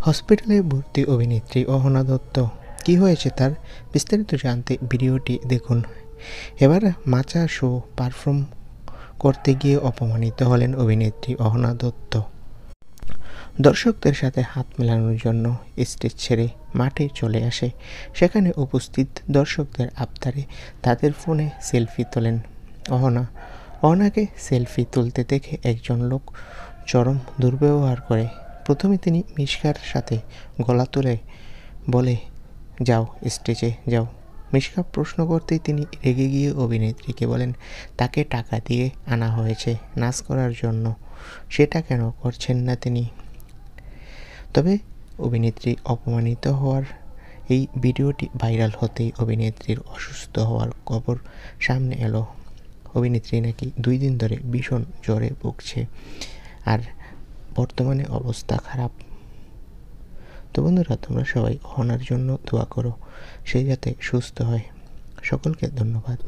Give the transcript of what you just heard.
হসপিটালে ভর্তি অভিনেত্রী অহনা দত্ত, কী হয়েছে তার? বিস্তারিত জানতে ভিডিওটি দেখুন। এবার মাচা শো পারফর্ম করতে গিয়ে অপমানিত হলেন অভিনেত্রী অহনা দত্ত। দর্শকদের সাথে হাত মেলানোর জন্য স্টেজ ছেড়ে মাঠে চলে আসে। সেখানে উপস্থিত দর্শকদের আবদারে তাদের ফোনে সেলফি তোলেন অহনাকে সেলফি তুলতে দেখে একজন লোক চরম দুর্ব্যবহার করে। প্রথমে তিনি মিশকার সাথে গলা তুলে বলে, যাও স্টেজে যাও। মিশকা প্রশ্ন করতেই তিনি রেগে গিয়ে অভিনেত্রীকে বলেন, তাকে টাকা দিয়ে আনা হয়েছে নাচ করার জন্য, সেটা কেন করছেন না তিনি? তবে অভিনেত্রী অপমানিত হওয়ার এই ভিডিওটি ভাইরাল হতেই অভিনেত্রীর অসুস্থ হওয়ার খবর সামনে এলো। অভিনেত্রী নাকি 2 দিন ধরে ভীষণ জ্বরে ভুগছে, আর বর্তমানে অবস্থা খারাপ। তো বন্ধুরা, তোমরা সবাই অহনার জন্য দোয়া করো, সে যাতে সুস্থ হয়। সকলকে ধন্যবাদ।